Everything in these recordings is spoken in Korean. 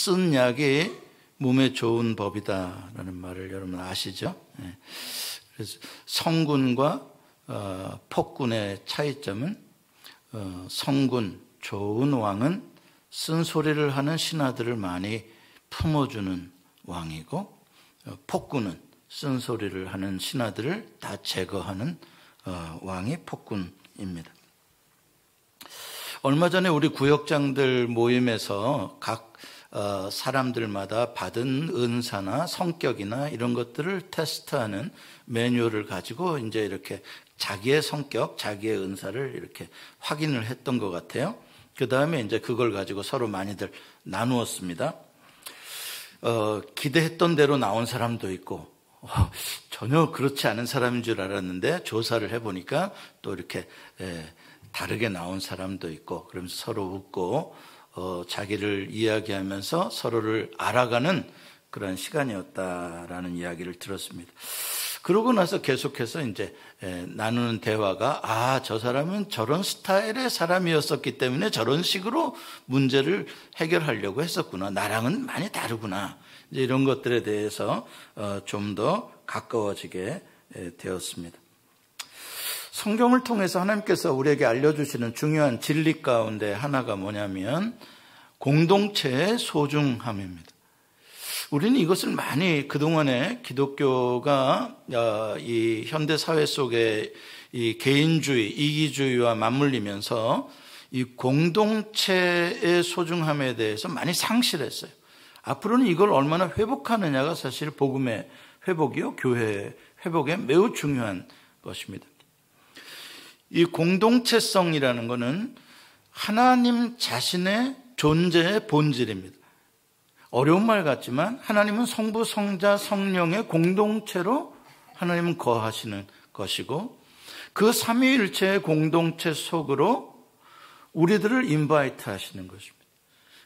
쓴 약이 몸에 좋은 법이다라는 말을 여러분 아시죠? 그래서 성군과 폭군의 차이점은 성군, 좋은 왕은 쓴소리를 하는 신하들을 많이 품어주는 왕이고, 폭군은 쓴소리를 하는 신하들을 다 제거하는 왕이 폭군입니다. 얼마 전에 우리 구역장들 모임에서 각 사람들마다 받은 은사나 성격이나 이런 것들을 테스트하는 매뉴얼을 가지고 이제 이렇게 자기의 성격, 자기의 은사를 이렇게 확인을 했던 것 같아요. 그 다음에 이제 그걸 가지고 서로 많이들 나누었습니다. 기대했던 대로 나온 사람도 있고, 전혀 그렇지 않은 사람인 줄 알았는데 조사를 해보니까 또 이렇게 다르게 나온 사람도 있고, 그러면서 서로 웃고 자기를 이야기하면서 서로를 알아가는 그런 시간이었다라는 이야기를 들었습니다. 그러고 나서 계속해서 이제 나누는 대화가, 저 사람은 저런 스타일의 사람이었었기 때문에 저런 식으로 문제를 해결하려고 했었구나, 나랑은 많이 다르구나, 이제 이런 것들에 대해서 좀 더 가까워지게 되었습니다. 성경을 통해서 하나님께서 우리에게 알려주시는 중요한 진리 가운데 하나가 뭐냐면 공동체의 소중함입니다. 우리는 이것을 많이 그동안에 기독교가 이 현대 사회 속에 이 개인주의, 이기주의와 맞물리면서 이 공동체의 소중함에 대해서 많이 상실했어요. 앞으로는 이걸 얼마나 회복하느냐가 사실 복음의 회복이요, 교회의 회복에 매우 중요한 것입니다. 이 공동체성이라는 것은 하나님 자신의 존재의 본질입니다. 어려운 말 같지만 하나님은 성부, 성자, 성령의 공동체로 하나님은 거하시는 것이고, 그 삼위일체의 공동체 속으로 우리들을 인바이트 하시는 것입니다.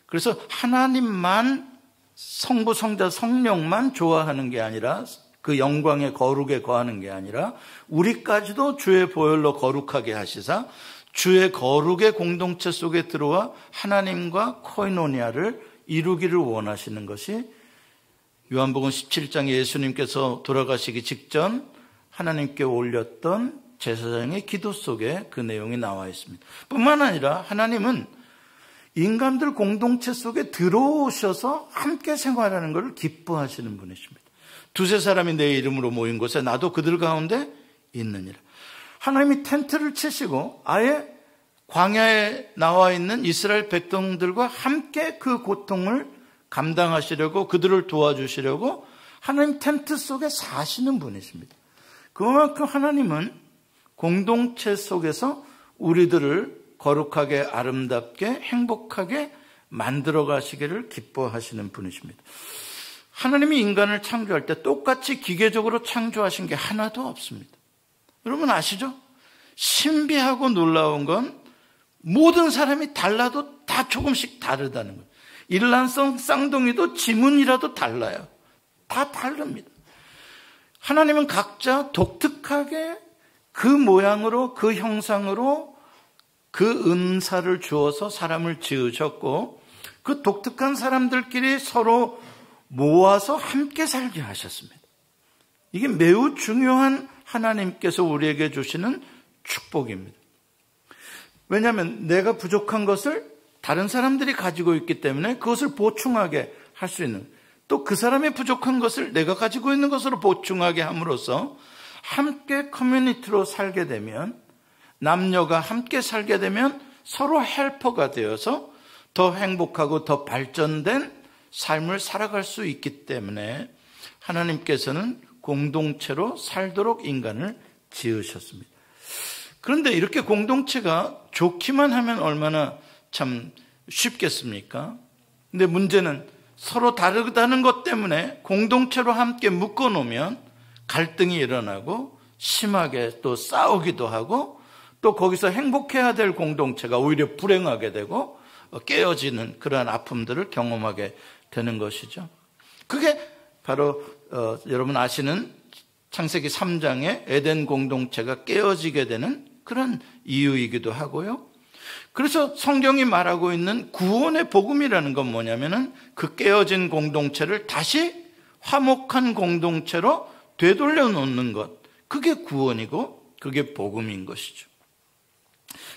그래서 하나님만, 성부, 성자, 성령만 좋아하는 게 아니라, 그 영광의 거룩에 거하는 게 아니라 우리까지도 주의 보혈로 거룩하게 하시사 주의 거룩의 공동체 속에 들어와 하나님과 코이노니아를 이루기를 원하시는 것이 요한복음 17장에 예수님께서 돌아가시기 직전 하나님께 올렸던 제사장의 기도 속에 그 내용이 나와 있습니다. 뿐만 아니라 하나님은 인간들 공동체 속에 들어오셔서 함께 생활하는 것을 기뻐하시는 분이십니다. 두세 사람이 내 이름으로 모인 곳에 나도 그들 가운데 있느니라. 하나님이 텐트를 치시고 아예 광야에 나와 있는 이스라엘 백성들과 함께 그 고통을 감당하시려고, 그들을 도와주시려고 하나님 텐트 속에 사시는 분이십니다. 그만큼 하나님은 공동체 속에서 우리들을 거룩하게, 아름답게, 행복하게 만들어 가시기를 기뻐하시는 분이십니다. 하나님이 인간을 창조할 때 똑같이 기계적으로 창조하신 게 하나도 없습니다. 여러분 아시죠? 신비하고 놀라운 건 모든 사람이 달라도 다 조금씩 다르다는 거예요. 일란성 쌍둥이도 지문이라도 달라요. 다 다릅니다. 하나님은 각자 독특하게 그 모양으로, 그 형상으로 그 은사를 주어서 사람을 지으셨고, 그 독특한 사람들끼리 서로 모아서 함께 살게 하셨습니다. 이게 매우 중요한 하나님께서 우리에게 주시는 축복입니다. 왜냐하면 내가 부족한 것을 다른 사람들이 가지고 있기 때문에 그것을 보충하게 할 수 있는, 또 그 사람의 부족한 것을 내가 가지고 있는 것으로 보충하게 함으로써 함께 커뮤니티로 살게 되면, 남녀가 함께 살게 되면 서로 헬퍼가 되어서 더 행복하고 더 발전된 삶을 살아갈 수 있기 때문에 하나님께서는 공동체로 살도록 인간을 지으셨습니다. 그런데 이렇게 공동체가 좋기만 하면 얼마나 참 쉽겠습니까? 근데 문제는 서로 다르다는 것 때문에 공동체로 함께 묶어놓으면 갈등이 일어나고 심하게 또 싸우기도 하고, 또 거기서 행복해야 될 공동체가 오히려 불행하게 되고 깨어지는 그러한 아픔들을 경험하게 되는 것이죠. 그게 바로 여러분 아시는 창세기 3장의 에덴 공동체가 깨어지게 되는 그런 이유이기도 하고요. 그래서 성경이 말하고 있는 구원의 복음이라는 건 뭐냐면은 그 깨어진 공동체를 다시 화목한 공동체로 되돌려 놓는 것, 그게 구원이고 그게 복음인 것이죠.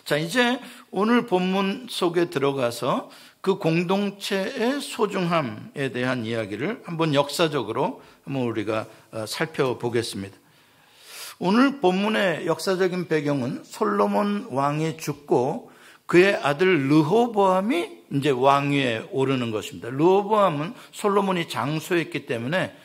자, 이제 오늘 본문 속에 들어가서 그 공동체의 소중함에 대한 이야기를 한번 역사적으로 한번 우리가 살펴보겠습니다. 오늘 본문의 역사적인 배경은 솔로몬 왕이 죽고 그의 아들 르호보암이 이제 왕위에 오르는 것입니다. 르호보암은 솔로몬이 장수했기 때문에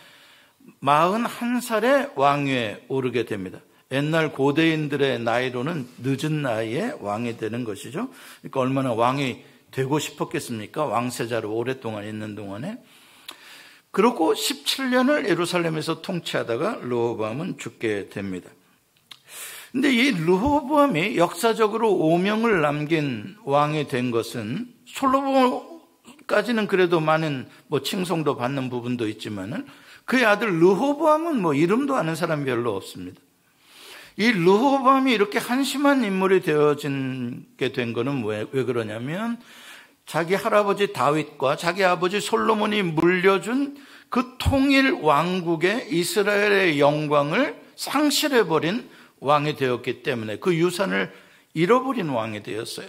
41살에 왕위에 오르게 됩니다. 옛날 고대인들의 나이로는 늦은 나이에 왕이 되는 것이죠. 그러니까 얼마나 왕이 되고 싶었겠습니까? 왕세자로 오랫동안 있는 동안에. 그러고 17년을 예루살렘에서 통치하다가 르호보암은 죽게 됩니다. 근데 이 르호보암이 역사적으로 오명을 남긴 왕이 된 것은 솔로몬까지는 그래도 많은 칭송도 받는 부분도 있지만은 그의 아들 르호보암은 이름도 아는 사람이 별로 없습니다. 이 르호보암이 이렇게 한심한 인물이 되어지게 된 거는 왜 그러냐면 자기 할아버지 다윗과 자기 아버지 솔로몬이 물려준 그 통일 왕국의 이스라엘의 영광을 상실해버린 왕이 되었기 때문에 그 유산을 잃어버린 왕이 되었어요.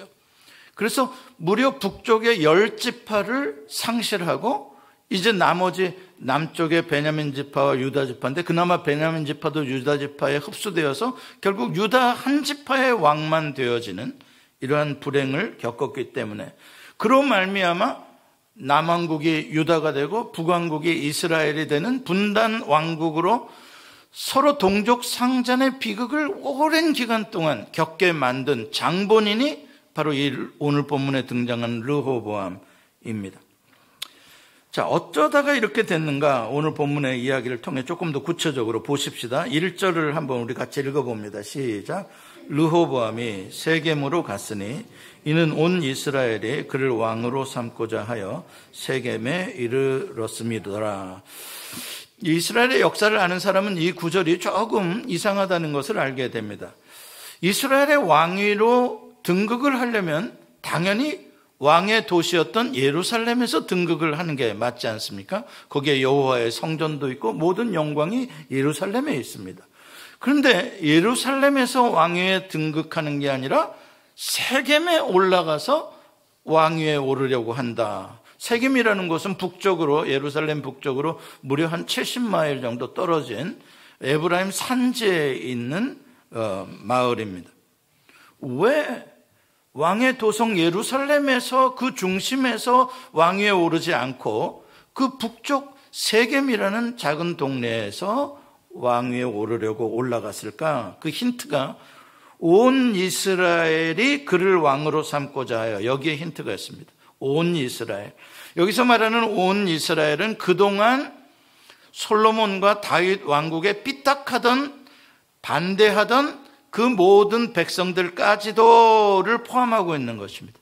그래서 무려 북쪽의 10지파를 상실하고 이제 나머지 남쪽의 베냐민 지파와 유다 지파인데 그나마 베냐민 지파도 유다 지파에 흡수되어서 결국 유다 한 지파의 왕만 되어지는 이러한 불행을 겪었기 때문에 그로 말미암아 남왕국이 유다가 되고 북왕국이 이스라엘이 되는 분단 왕국으로 서로 동족 상잔의 비극을 오랜 기간 동안 겪게 만든 장본인이 바로 이 오늘 본문에 등장한 르호보암입니다. 자, 어쩌다가 이렇게 됐는가 오늘 본문의 이야기를 통해 조금 더 구체적으로 보십시다. 1절을 한번 우리 같이 읽어봅니다. 시작. 르호보암이 세겜으로 갔으니 이는 온 이스라엘이 그를 왕으로 삼고자 하여 세겜에 이르렀음이더라. 이스라엘의 역사를 아는 사람은 이 구절이 조금 이상하다는 것을 알게 됩니다. 이스라엘의 왕위로 등극을 하려면 당연히 왕의 도시였던 예루살렘에서 등극을 하는 게 맞지 않습니까? 거기에 여호와의 성전도 있고 모든 영광이 예루살렘에 있습니다. 그런데 예루살렘에서 왕위에 등극하는 게 아니라 세겜에 올라가서 왕위에 오르려고 한다. 세겜이라는 곳은 북쪽으로, 예루살렘 북쪽으로 무려 한 70마일 정도 떨어진 에브라임 산지에 있는 마을입니다. 왜 왕의 도성 예루살렘에서 그 중심에서 왕위에 오르지 않고 그 북쪽 세겜이라는 작은 동네에서 왕위에 오르려고 올라갔을까? 그 힌트가 온 이스라엘이 그를 왕으로 삼고자 하여, 여기에 힌트가 있습니다. 온 이스라엘. 여기서 말하는 온 이스라엘은 그동안 솔로몬과 다윗 왕국에 삐딱하던 반대하던 그 모든 백성들까지도를 포함하고 있는 것입니다.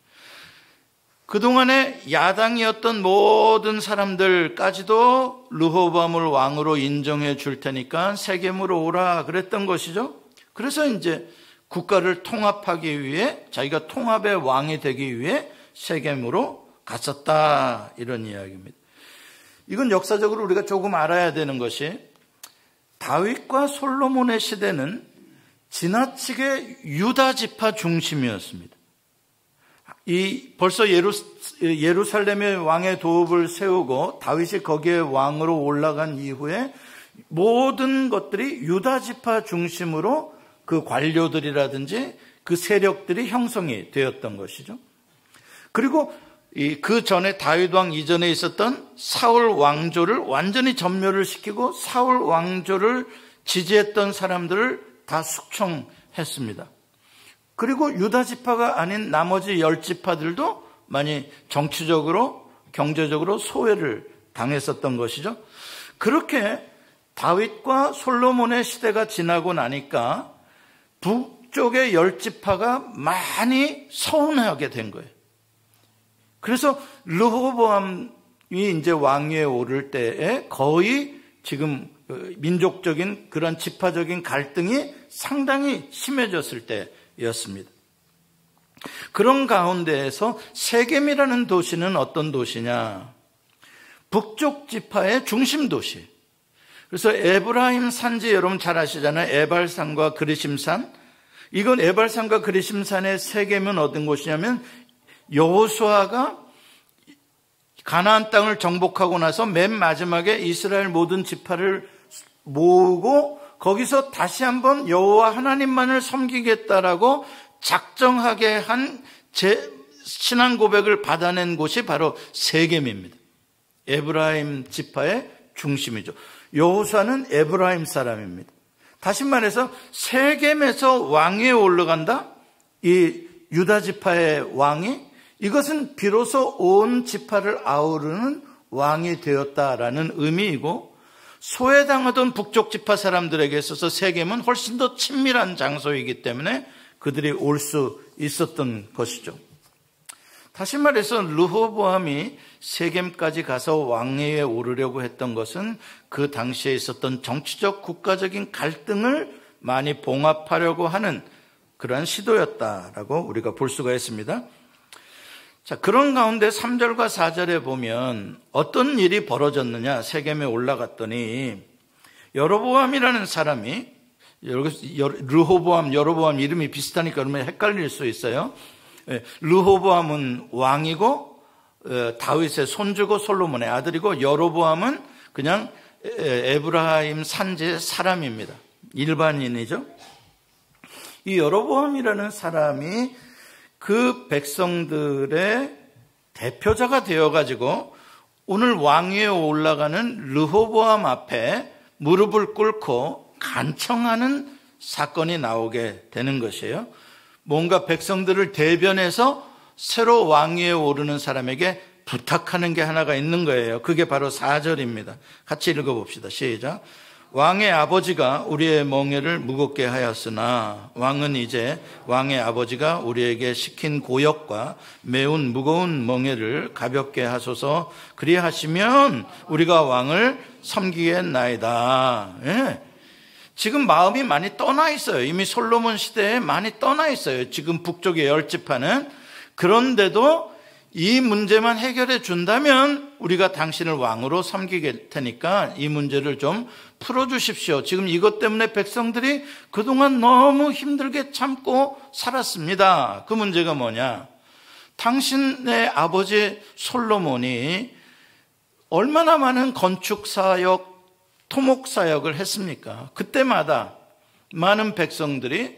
그동안의 야당이었던 모든 사람들까지도 르호보암을 왕으로 인정해 줄 테니까 세겜으로 오라 그랬던 것이죠. 그래서 이제 국가를 통합하기 위해, 자기가 통합의 왕이 되기 위해 세겜으로 갔었다, 이런 이야기입니다. 이건 역사적으로 우리가 조금 알아야 되는 것이 다윗과 솔로몬의 시대는 지나치게 유다 지파 중심이었습니다. 벌써 예루살렘의 왕의 도읍을 세우고 다윗이 거기에 왕으로 올라간 이후에 모든 것들이 유다 지파 중심으로 그 관료들이라든지 그 세력들이 형성이 되었던 것이죠. 그리고 그 전에 다윗 왕 이전에 있었던 사울 왕조를 완전히 전멸을 시키고 사울 왕조를 지지했던 사람들을 다 숙청했습니다. 그리고 유다 지파가 아닌 나머지 10지파들도 많이 정치적으로 경제적으로 소외를 당했었던 것이죠. 그렇게 다윗과 솔로몬의 시대가 지나고 나니까 북쪽의 10지파가 많이 서운하게 된 거예요. 그래서 르호보암이 이제 왕위에 오를 때에 거의 지금 민족적인 그런 지파적인 갈등이 상당히 심해졌을 때였습니다. 그런 가운데에서 세겜이라는 도시는 어떤 도시냐? 북쪽 지파의 중심 도시. 그래서 에브라임 산지 여러분 잘 아시잖아요. 에발산과 그리심산. 이건 에발산과 그리심산의 세겜은 어떤 곳이냐면 여호수아가 가나안 땅을 정복하고 나서 맨 마지막에 이스라엘 모든 지파를 모으고 거기서 다시 한번 여호와 하나님만을 섬기겠다라고 작정하게 한 신앙 고백을 받아낸 곳이 바로 세겜입니다. 에브라임 지파의 중심이죠. 여호수아는 에브라임 사람입니다. 다시 말해서 세겜에서 왕위에 올라간다? 이 유다 지파의 왕이 이것은 비로소 온 지파를 아우르는 왕이 되었다라는 의미이고 소외당하던 북쪽 지파 사람들에게 있어서 세겜은 훨씬 더 친밀한 장소이기 때문에 그들이 올 수 있었던 것이죠. 다시 말해서 르호보암이 세겜까지 가서 왕위에 오르려고 했던 것은 그 당시에 있었던 정치적 국가적인 갈등을 많이 봉합하려고 하는 그러한 시도였다라고 우리가 볼 수가 있습니다. 자, 그런 가운데 3절과 4절에 보면 어떤 일이 벌어졌느냐? 세겜에 올라갔더니 여로보암이라는 사람이, 르호보암, 여로보암 이름이 비슷하니까 그러면 헷갈릴 수 있어요. 르호보암은 왕이고 다윗의 손주고 솔로몬의 아들이고 여로보암은 그냥 에브라임 산지의 사람입니다. 일반인이죠. 이 여로보암이라는 사람이 그 백성들의 대표자가 되어가지고 오늘 왕위에 올라가는 르호보암 앞에 무릎을 꿇고 간청하는 사건이 나오게 되는 것이에요. 뭔가 백성들을 대변해서 새로 왕위에 오르는 사람에게 부탁하는 게 하나가 있는 거예요. 그게 바로 4절입니다. 같이 읽어봅시다. 시작. 왕의 아버지가 우리의 멍에를 무겁게 하였으나 왕은 이제 왕의 아버지가 우리에게 시킨 고역과 매운 무거운 멍에를 가볍게 하소서. 그리하시면 우리가 왕을 섬기겠나이다. 예. 지금 마음이 많이 떠나 있어요. 이미 솔로몬 시대에 많이 떠나 있어요. 지금 북쪽의 10지파는. 그런데도 이 문제만 해결해 준다면 우리가 당신을 왕으로 섬기게 테니까 이 문제를 좀 풀어주십시오. 지금 이것 때문에 백성들이 그동안 너무 힘들게 참고 살았습니다. 그 문제가 뭐냐? 당신의 아버지 솔로몬이 얼마나 많은 건축사역, 토목사역을 했습니까? 그때마다 많은 백성들이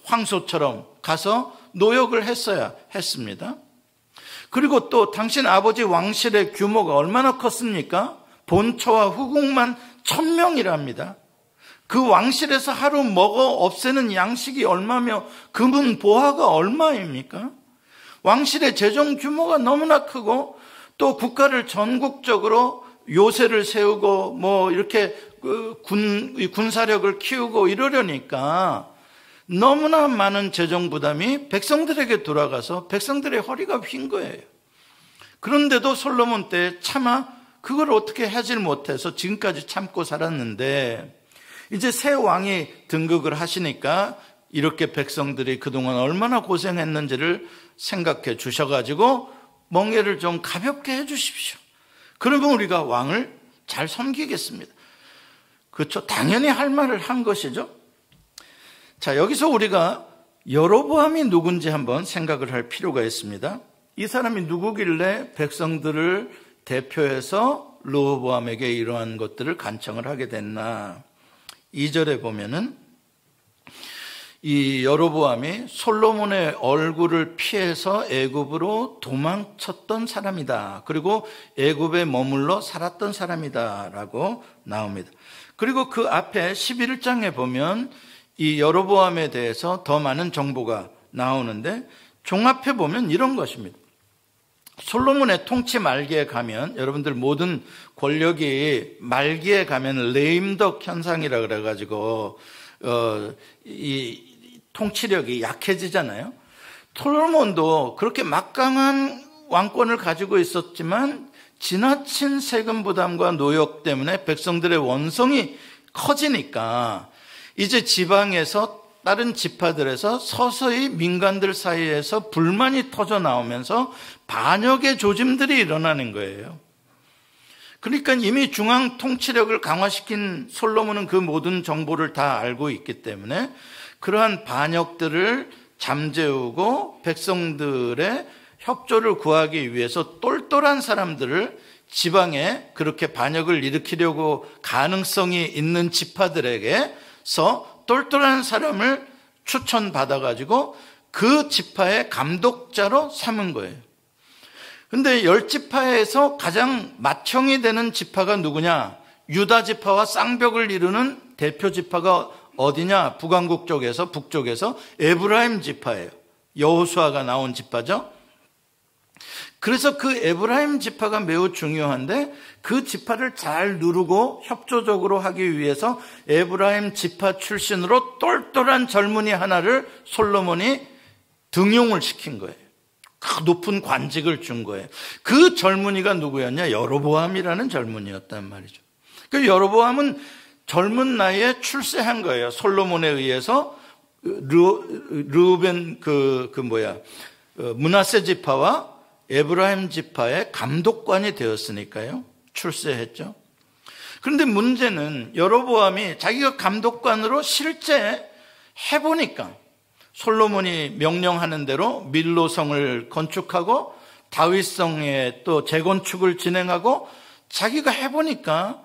황소처럼 가서 노역을 했어야 했습니다. 그리고 또 당신 아버지 왕실의 규모가 얼마나 컸습니까? 본처와 후궁만 1000명이랍니다. 그 왕실에서 하루 먹어 없애는 양식이 얼마며 금은 보화가 얼마입니까? 왕실의 재정 규모가 너무나 크고 또 국가를 전국적으로 요새를 세우고 뭐 이렇게 군사력을 키우고 이러려니까 너무나 많은 재정 부담이 백성들에게 돌아가서 백성들의 허리가 휜 거예요. 그런데도 솔로몬 때 차마 그걸 어떻게 하질 못해서 지금까지 참고 살았는데 이제 새 왕이 등극을 하시니까 이렇게 백성들이 그동안 얼마나 고생했는지를 생각해 주셔가지고 멍에를 좀 가볍게 해 주십시오. 그러면 우리가 왕을 잘 섬기겠습니다. 그렇죠? 당연히 할 말을 한 것이죠. 자, 여기서 우리가 여로보암이 누군지 한번 생각을 할 필요가 있습니다. 이 사람이 누구길래 백성들을 대표해서 르호보암에게 이러한 것들을 간청을 하게 됐나? 2절에 보면은 이 여로보암이 솔로몬의 얼굴을 피해서 애굽으로 도망쳤던 사람이다. 그리고 애굽에 머물러 살았던 사람이다 라고 나옵니다. 그리고 그 앞에 11장에 보면 이 여로보암에 대해서 더 많은 정보가 나오는데 종합해 보면 이런 것입니다. 솔로몬의 통치 말기에 가면 여러분들 모든 권력이 말기에 가면 레임덕 현상이라 그래가지고 이 통치력이 약해지잖아요. 솔로몬도 그렇게 막강한 왕권을 가지고 있었지만 지나친 세금 부담과 노역 때문에 백성들의 원성이 커지니까 이제 지방에서 다른 지파들에서 서서히 민간들 사이에서 불만이 터져 나오면서 반역의 조짐들이 일어나는 거예요. 그러니까 이미 중앙 통치력을 강화시킨 솔로몬은 그 모든 정보를 다 알고 있기 때문에 그러한 반역들을 잠재우고 백성들의 협조를 구하기 위해서 똘똘한 사람들을 지방에 그렇게 반역을 일으키려고 가능성이 있는 지파들에게서 똘똘한 사람을 추천받아가지고 그 지파의 감독자로 삼은 거예요. 근데 10지파에서 가장 맏형이 되는 지파가 누구냐? 유다 지파와 쌍벽을 이루는 대표 지파가 어디냐? 북왕국 북쪽에서 에브라임 지파예요. 여호수아가 나온 지파죠. 그래서 그 에브라임 지파가 매우 중요한데 그 지파를 잘 누르고 협조적으로 하기 위해서 에브라임 지파 출신으로 똘똘한 젊은이 하나를 솔로몬이 등용을 시킨 거예요. 그 높은 관직을 준 거예요. 그 젊은이가 누구였냐? 여로보암이라는 젊은이였단 말이죠. 그 여로보암은 젊은 나이에 출세한 거예요. 솔로몬에 의해서 르우벤 므낫세 지파와 에브라임 지파의 감독관이 되었으니까요. 출세했죠. 그런데 문제는 여로보암이 자기가 감독관으로 실제 해보니까 솔로몬이 명령하는 대로 밀로성을 건축하고 다윗성에 또 재건축을 진행하고 자기가 해보니까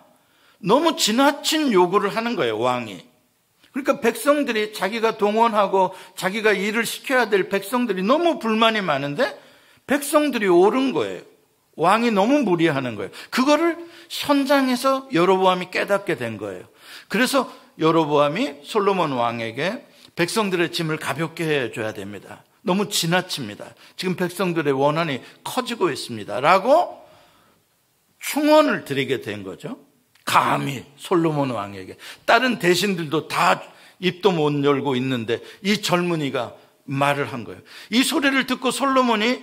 너무 지나친 요구를 하는 거예요, 왕이. 그러니까 백성들이 자기가 동원하고 자기가 일을 시켜야 될 백성들이 너무 불만이 많은데 백성들이 옳은 거예요. 왕이 너무 무리하는 거예요. 그거를 현장에서 여로보암이 깨닫게 된 거예요. 그래서 여로보암이 솔로몬 왕에게 백성들의 짐을 가볍게 해줘야 됩니다. 너무 지나칩니다. 지금 백성들의 원한이 커지고 있습니다. 라고 충원을 드리게 된 거죠. 감히 솔로몬 왕에게. 다른 대신들도 다 입도 못 열고 있는데 이 젊은이가 말을 한 거예요. 이 소리를 듣고 솔로몬이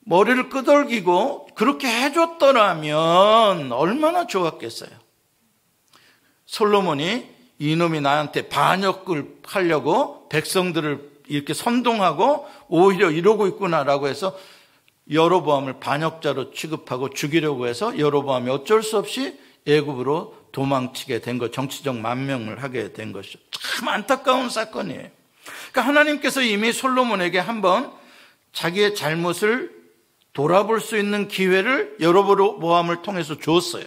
머리를 끄덕이고 그렇게 해줬더라면 얼마나 좋았겠어요. 솔로몬이 이놈이 나한테 반역을 하려고 백성들을 이렇게 선동하고 오히려 이러고 있구나라고 해서 여로보암을 반역자로 취급하고 죽이려고 해서 여로보암이 어쩔 수 없이 애굽으로 도망치게 된 것, 정치적 만명을 하게 된 것이죠. 참 안타까운 사건이에요. 그러니까 하나님께서 이미 솔로몬에게 한번 자기의 잘못을 돌아볼 수 있는 기회를 여로보암을 통해서 줬어요.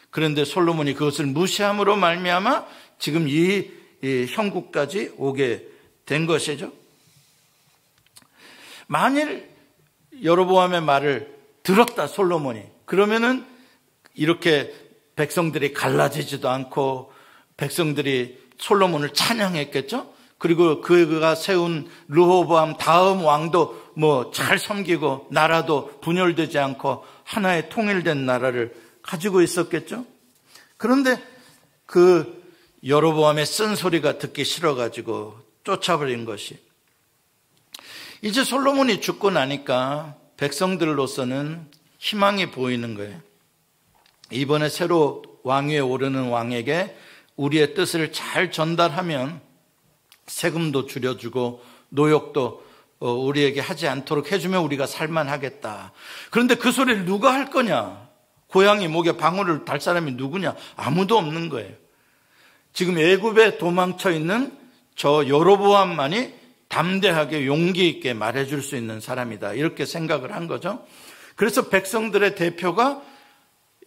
그런데 솔로몬이 그것을 무시함으로 말미암아 지금 이 형국까지 오게 된 것이죠. 만일 여로보암의 말을 들었다 솔로몬이, 그러면은 이렇게 백성들이 갈라지지도 않고 백성들이 솔로몬을 찬양했겠죠. 그리고 그가 세운 르호보암 다음 왕도 잘 섬기고 나라도 분열되지 않고 하나의 통일된 나라를 가지고 있었겠죠. 그런데 그 여로보암의 쓴소리가 듣기 싫어가지고 쫓아버린 것이, 이제 솔로몬이 죽고 나니까 백성들로서는 희망이 보이는 거예요. 이번에 새로 왕위에 오르는 왕에게 우리의 뜻을 잘 전달하면 세금도 줄여주고 노역도 우리에게 하지 않도록 해주면 우리가 살만하겠다. 그런데 그 소리를 누가 할 거냐? 고양이 목에 방울을 달 사람이 누구냐? 아무도 없는 거예요. 지금 애굽에 도망쳐 있는 저 여로보암만이 담대하게 용기 있게 말해줄 수 있는 사람이다. 이렇게 생각을 한 거죠. 그래서 백성들의 대표가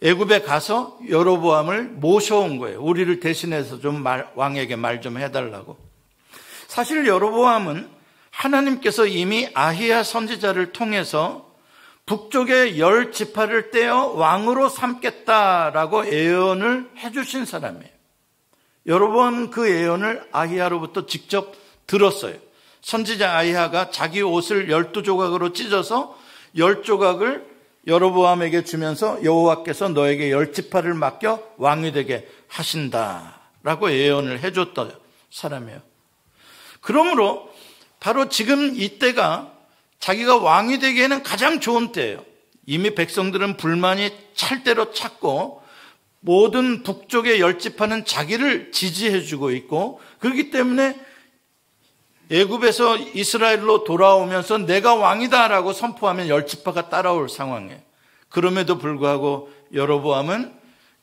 애굽에 가서 여로보암을 모셔온 거예요. 우리를 대신해서 좀 왕에게 말 좀 해달라고. 사실 여로보암은 하나님께서 이미 아히야 선지자를 통해서 북쪽의 10지파를 떼어 왕으로 삼겠다라고 예언을 해주신 사람이에요. 여로보암은 그 예언을 아히야로부터 직접 들었어요. 선지자 아히야가 자기 옷을 12조각으로 찢어서 10조각을 여로보암에게 주면서 여호와께서 너에게 10지파를 맡겨 왕이 되게 하신다라고 예언을 해줬던 사람이에요. 그러므로 바로 지금 이때가 자기가 왕이 되기에는 가장 좋은 때예요. 이미 백성들은 불만이 찰 대로 찼고 모든 북쪽의 10지파는 자기를 지지해주고 있고, 그렇기 때문에 애굽에서 이스라엘로 돌아오면서 내가 왕이다라고 선포하면 10지파가 따라올 상황이에요. 그럼에도 불구하고 여로보암은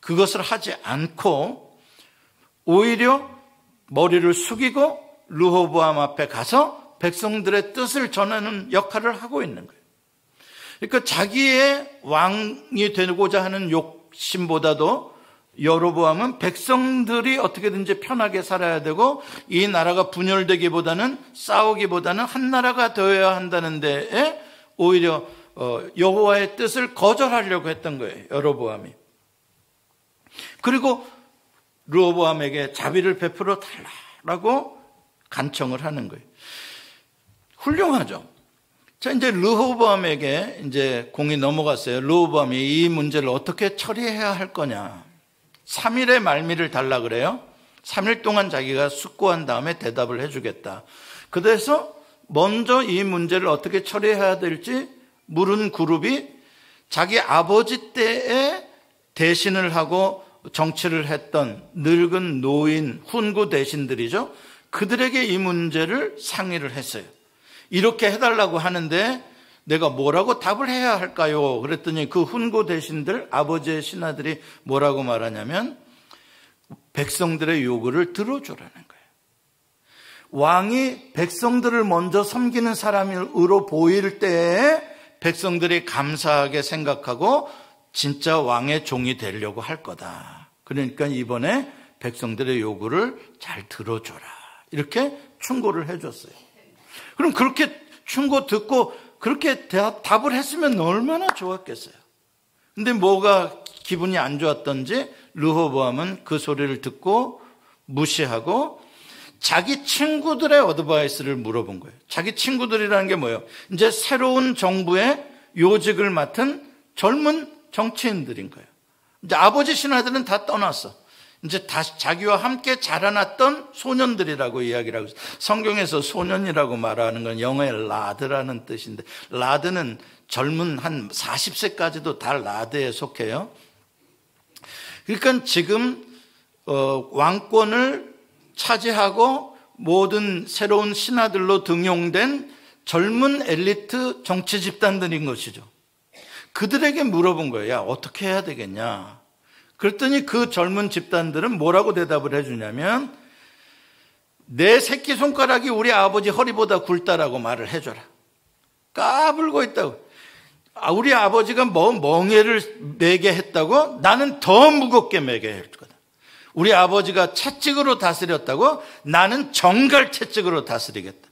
그것을 하지 않고 오히려 머리를 숙이고 르호보암 앞에 가서 백성들의 뜻을 전하는 역할을 하고 있는 거예요. 그러니까 자기의 왕이 되고자 하는 욕심보다도 여로보암은 백성들이 어떻게든지 편하게 살아야 되고 이 나라가 분열되기보다는 싸우기보다는 한 나라가 되어야 한다는 데에 오히려 여호와의 뜻을 거절하려고 했던 거예요. 여로보암이. 그리고 르호보암에게 자비를 베풀어 달라고 간청을 하는 거예요. 훌륭하죠. 자, 이제 르호보암에게 이제 공이 넘어갔어요. 르호보암이 이 문제를 어떻게 처리해야 할 거냐. 3일의 말미를 달라 그래요. 3일 동안 자기가 숙고한 다음에 대답을 해주겠다. 그래서 먼저 이 문제를 어떻게 처리해야 될지 물은 그룹이 자기 아버지 때에 대신을 하고 정치를 했던 늙은 노인 훈구 대신들이죠. 그들에게 이 문제를 상의를 했어요. 이렇게 해달라고 하는데 내가 뭐라고 답을 해야 할까요? 그랬더니 그 훈구 대신들, 아버지의 신하들이 뭐라고 말하냐면 백성들의 요구를 들어주라는 거예요. 왕이 백성들을 먼저 섬기는 사람으로 보일 때에 백성들이 감사하게 생각하고 진짜 왕의 종이 되려고 할 거다. 그러니까 이번에 백성들의 요구를 잘 들어줘라. 이렇게 충고를 해줬어요. 그럼 그렇게 충고 듣고 그렇게 답을 했으면 얼마나 좋았겠어요. 근데 뭐가 기분이 안 좋았던지 르호보암은 그 소리를 듣고 무시하고 자기 친구들의 어드바이스를 물어본 거예요. 자기 친구들이라는 게 뭐예요? 이제 새로운 정부의 요직을 맡은 젊은 정치인들인 거예요. 이제 아버지 신하들은 다 떠났어. 이제 다시 자기와 함께 자라났던 소년들이라고 이야기를 하고 있어요. 성경에서 소년이라고 말하는 건 영어의 라드라는 뜻인데 라드는 젊은 한 40세까지도 다 라드에 속해요. 그러니까 지금 왕권을 차지하고 모든 새로운 신하들로 등용된 젊은 엘리트 정치 집단들인 것이죠. 그들에게 물어본 거예요. 야, 어떻게 해야 되겠냐? 그랬더니 그 젊은 집단들은 뭐라고 대답을 해주냐면 내 새끼손가락이 우리 아버지 허리보다 굵다라고 말을 해줘라. 까불고 있다고. 우리 아버지가 뭐 멍에를 매게 했다고? 나는 더 무겁게 매게 할 거다. 우리 아버지가 채찍으로 다스렸다고? 나는 정갈 채찍으로 다스리겠다.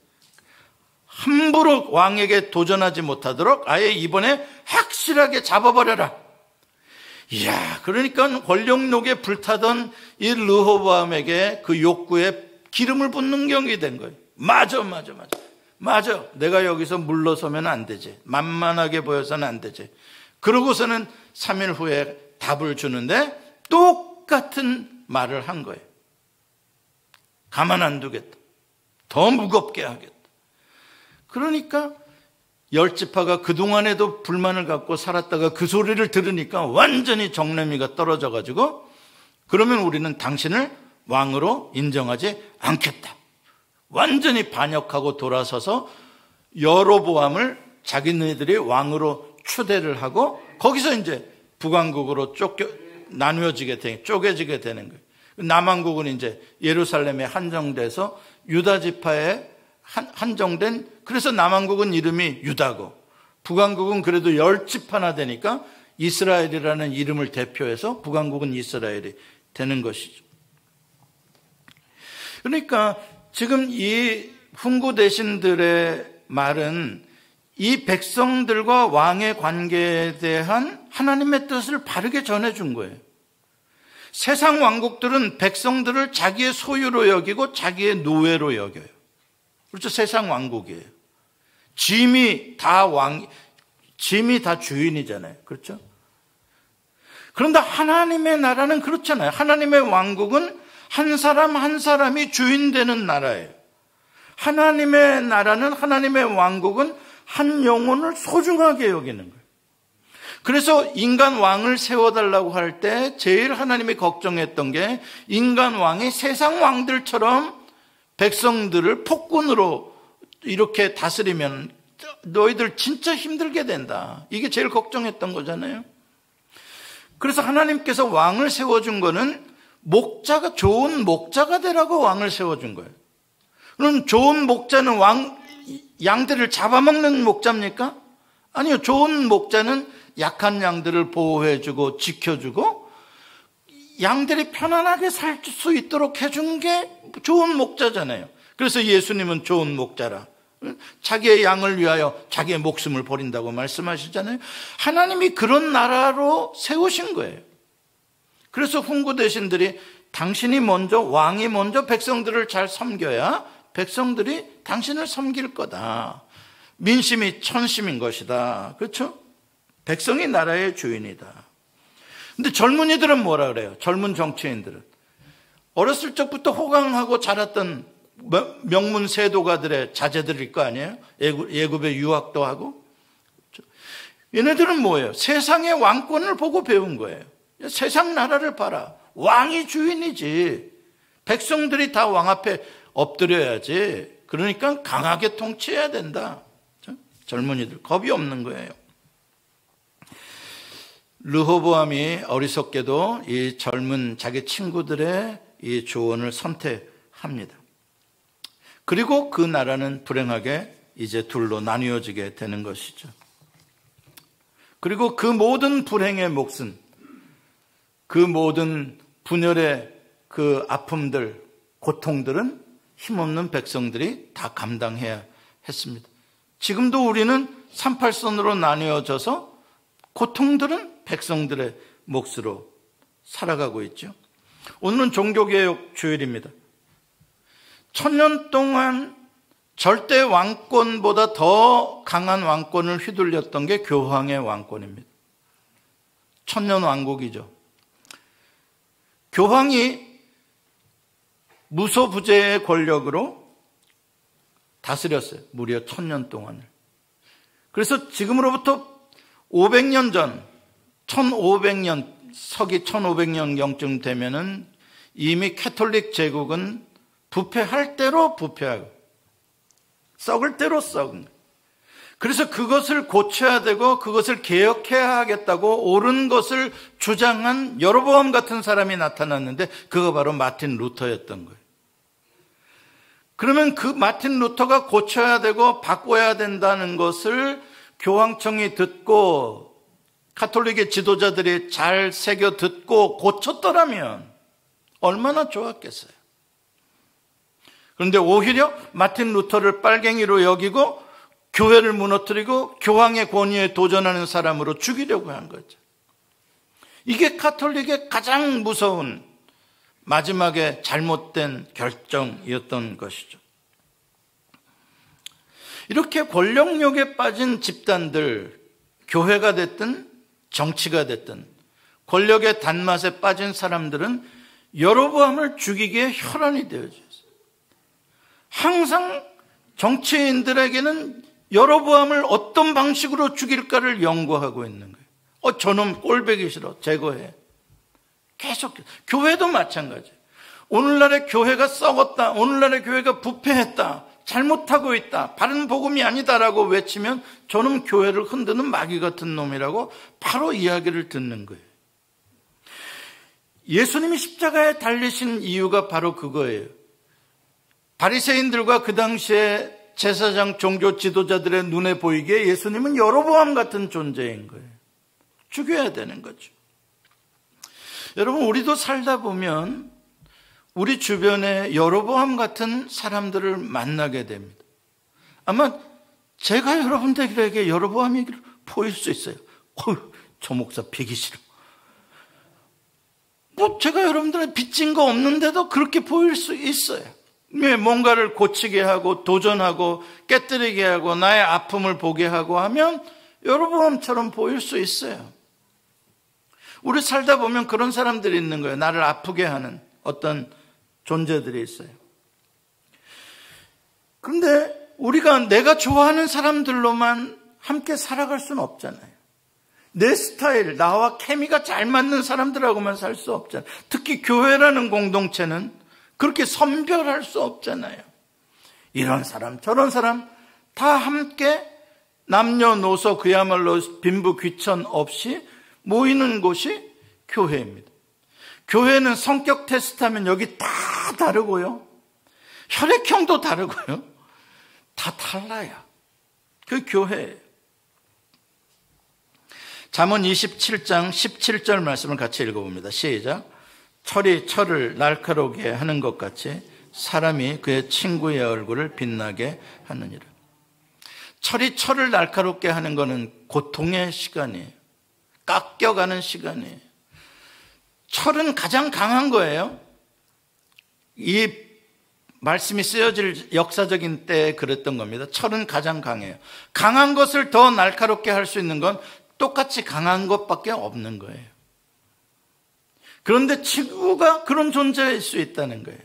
함부로 왕에게 도전하지 못하도록 아예 이번에 확실하게 잡아버려라. 이야, 그러니까 권력욕에 불타던 이 르호보암에게 그 욕구에 기름을 붓는 경우가 된 거예요. 맞아. 내가 여기서 물러서면 안 되지. 만만하게 보여서는 안 되지. 그러고서는 3일 후에 답을 주는데 똑같은 말을 한 거예요. 가만 안 두겠다. 더 무겁게 하겠다. 그러니까 10지파가 그동안에도 불만을 갖고 살았다가 그 소리를 들으니까 완전히 정내미가 떨어져가지고 그러면 우리는 당신을 왕으로 인정하지 않겠다. 완전히 반역하고 돌아서서 여로보암을 자기네들이 왕으로 추대를 하고 거기서 이제 북왕국으로 쪼개지게 되는 거예요. 남왕국은 이제 예루살렘에 한정돼서 유다 지파에 한정된, 그래서 남왕국은 이름이 유다고 북왕국은 그래도 10지파나 되니까 이스라엘이라는 이름을 대표해서 북왕국은 이스라엘이 되는 것이죠. 그러니까 지금 이 훈구 대신들의 말은 이 백성들과 왕의 관계에 대한 하나님의 뜻을 바르게 전해준 거예요. 세상 왕국들은 백성들을 자기의 소유로 여기고 자기의 노예로 여겨요. 그렇죠? 세상 왕국이에요. 짐이 다 주인이잖아요. 그렇죠? 그런데 하나님의 나라는 그렇잖아요. 하나님의 왕국은 한 사람 한 사람이 주인 되는 나라예요. 하나님의 나라는, 하나님의 왕국은 한 영혼을 소중하게 여기는 거예요. 그래서 인간 왕을 세워달라고 할 때 제일 하나님이 걱정했던 게 인간 왕이 세상 왕들처럼 백성들을 폭군으로 이렇게 다스리면 너희들 진짜 힘들게 된다. 이게 제일 걱정했던 거잖아요. 그래서 하나님께서 왕을 세워준 거는 좋은 목자가 되라고 왕을 세워준 거예요. 그럼 좋은 목자는 양들을 잡아먹는 목자입니까? 아니요. 좋은 목자는 약한 양들을 보호해주고 지켜주고 양들이 편안하게 살 수 있도록 해준 게 좋은 목자잖아요. 그래서 예수님은 좋은 목자라. 자기의 양을 위하여 자기의 목숨을 버린다고 말씀하시잖아요. 하나님이 그런 나라로 세우신 거예요. 그래서 훈구 대신들이 당신이 먼저, 왕이 먼저 백성들을 잘 섬겨야 백성들이 당신을 섬길 거다. 민심이 천심인 것이다. 그렇죠? 백성이 나라의 주인이다. 근데 젊은이들은 뭐라 그래요? 젊은 정치인들은. 어렸을 적부터 호강하고 자랐던 명문 세도가들의 자제들일 거 아니에요? 예굽에 유학도 하고. 얘네들은 뭐예요? 세상의 왕권을 보고 배운 거예요. 세상 나라를 봐라. 왕이 주인이지. 백성들이 다 왕 앞에 엎드려야지. 그러니까 강하게 통치해야 된다. 젊은이들 겁이 없는 거예요. 르호보암이 어리석게도 이 젊은 자기 친구들의 이 조언을 선택합니다. 그리고 그 나라는 불행하게 이제 둘로 나뉘어지게 되는 것이죠. 그리고 그 모든 불행의 몫은, 그 모든 분열의 그 아픔들, 고통들은 힘없는 백성들이 다 감당해야 했습니다. 지금도 우리는 38선으로 나뉘어져서 고통들은 백성들의 몫으로 살아가고 있죠. 오늘은 종교개혁 주일입니다. 1000년 동안 절대 왕권보다 더 강한 왕권을 휘둘렸던 게 교황의 왕권입니다. 1000년 왕국이죠. 교황이 무소부재의 권력으로 다스렸어요. 무려 1000년 동안을. 그래서 지금으로부터 500년 전, 1500년, 서기 1500년경쯤 되면은 이미 캐톨릭 제국은 부패할 대로 부패하고 썩을 대로 썩은 거예요. 그래서 그것을 고쳐야 되고 그것을 개혁해야 하겠다고 옳은 것을 주장한 여로보암 같은 사람이 나타났는데 그거 바로 마틴 루터였던 거예요. 그러면 그 마틴 루터가 고쳐야 되고 바꿔야 된다는 것을 교황청이 듣고 가톨릭의 지도자들이 잘 새겨 듣고 고쳤더라면 얼마나 좋았겠어요. 그런데 오히려 마틴 루터를 빨갱이로 여기고 교회를 무너뜨리고 교황의 권위에 도전하는 사람으로 죽이려고 한 거죠. 이게 가톨릭의 가장 무서운 마지막에 잘못된 결정이었던 것이죠. 이렇게 권력욕에 빠진 집단들, 교회가 됐든 정치가 됐든 권력의 단맛에 빠진 사람들은 여로보암을 죽이기에 혈안이 되어져 있어요. 항상 정치인들에게는 여로보암을 어떤 방식으로 죽일까를 연구하고 있는 거예요. 저놈 꼴보기 싫어, 제거해. 계속. 교회도 마찬가지예요. 오늘날의 교회가 썩었다, 오늘날의 교회가 부패했다, 잘못하고 있다, 바른 복음이 아니다라고 외치면 저놈 교회를 흔드는 마귀 같은 놈이라고 바로 이야기를 듣는 거예요. 예수님이 십자가에 달리신 이유가 바로 그거예요. 바리새인들과 그 당시에 제사장 종교 지도자들의 눈에 보이기에 예수님은 여로보암 같은 존재인 거예요. 죽여야 되는 거죠. 여러분, 우리도 살다 보면 우리 주변에 여로보암 같은 사람들을 만나게 됩니다. 아마 제가 여러분들에게 여로보암이 보일 수 있어요. 저 목사 배기 싫어. 제가 여러분들한테 빚진 거 없는데도 그렇게 보일 수 있어요. 뭔가를 고치게 하고 도전하고 깨뜨리게 하고 나의 아픔을 보게 하고 하면 여로보암처럼 보일 수 있어요. 우리 살다 보면 그런 사람들이 있는 거예요. 나를 아프게 하는 어떤 존재들이 있어요. 그런데 우리가 내가 좋아하는 사람들로만 함께 살아갈 수는 없잖아요. 내 스타일, 나와 케미가 잘 맞는 사람들하고만 살 수 없잖아요. 특히 교회라는 공동체는 그렇게 선별할 수 없잖아요. 이런 사람 저런 사람 다 함께 남녀노소 그야말로 빈부귀천 없이 모이는 곳이 교회입니다. 교회는 성격 테스트하면 여기 다 다르고요. 혈액형도 다르고요. 다 달라요. 그 교회예요. 잠언 27장 17절 말씀을 같이 읽어봅니다. 시작. 철이 철을 날카롭게 하는 것 같이 사람이 그의 친구의 얼굴을 빛나게 하느니라. 철이 철을 날카롭게 하는 것은 고통의 시간이에요. 깎여가는 시간이에요. 철은 가장 강한 거예요. 이 말씀이 쓰여질 역사적인 때에 그랬던 겁니다. 철은 가장 강해요. 강한 것을 더 날카롭게 할 수 있는 건 똑같이 강한 것밖에 없는 거예요. 그런데 친구가 그런 존재일 수 있다는 거예요.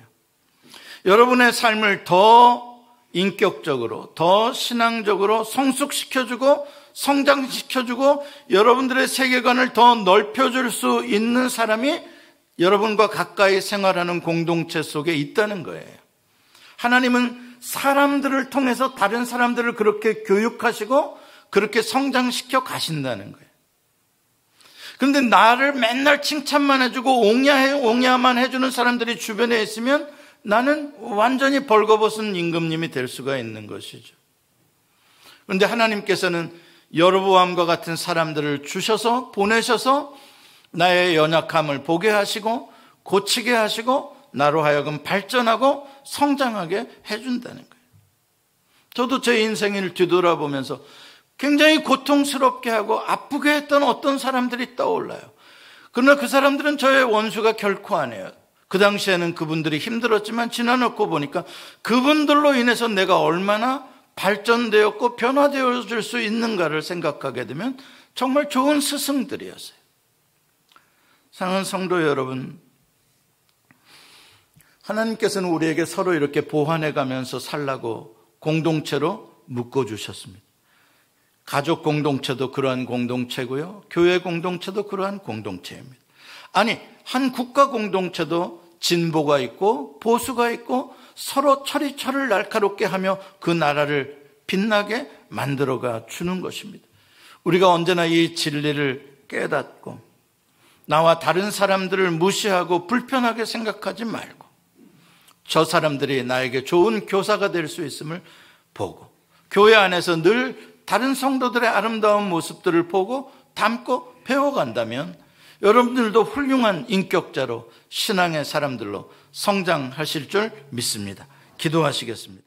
여러분의 삶을 더 인격적으로, 더 신앙적으로 성숙시켜주고 성장시켜주고 여러분들의 세계관을 더 넓혀줄 수 있는 사람이 여러분과 가까이 생활하는 공동체 속에 있다는 거예요. 하나님은 사람들을 통해서 다른 사람들을 그렇게 교육하시고 그렇게 성장시켜 가신다는 거예요. 그런데 나를 맨날 칭찬만 해주고 옹야만 해주는 사람들이 주변에 있으면 나는 완전히 벌거벗은 임금님이 될 수가 있는 것이죠. 그런데 하나님께서는 여로보암과 같은 사람들을 주셔서 보내셔서 나의 연약함을 보게 하시고 고치게 하시고 나로 하여금 발전하고 성장하게 해준다는 거예요. 저도 제 인생을 뒤돌아보면서 굉장히 고통스럽게 하고 아프게 했던 어떤 사람들이 떠올라요. 그러나 그 사람들은 저의 원수가 결코 아니에요. 그 당시에는 그분들이 힘들었지만 지나놓고 보니까 그분들로 인해서 내가 얼마나 발전되었고 변화되어질 수 있는가를 생각하게 되면 정말 좋은 스승들이었어요. 사랑하는 성도 여러분, 하나님께서는 우리에게 서로 이렇게 보완해 가면서 살라고 공동체로 묶어주셨습니다. 가족 공동체도 그러한 공동체고요. 교회 공동체도 그러한 공동체입니다. 아니, 한 국가 공동체도 진보가 있고 보수가 있고 서로 철이 철을 날카롭게 하며 그 나라를 빛나게 만들어가 주는 것입니다. 우리가 언제나 이 진리를 깨닫고 나와 다른 사람들을 무시하고 불편하게 생각하지 말고 저 사람들이 나에게 좋은 교사가 될 수 있음을 보고 교회 안에서 늘 다른 성도들의 아름다운 모습들을 보고 담고 배워간다면 여러분들도 훌륭한 인격자로 신앙의 사람들로 성장하실 줄 믿습니다. 기도하시겠습니다.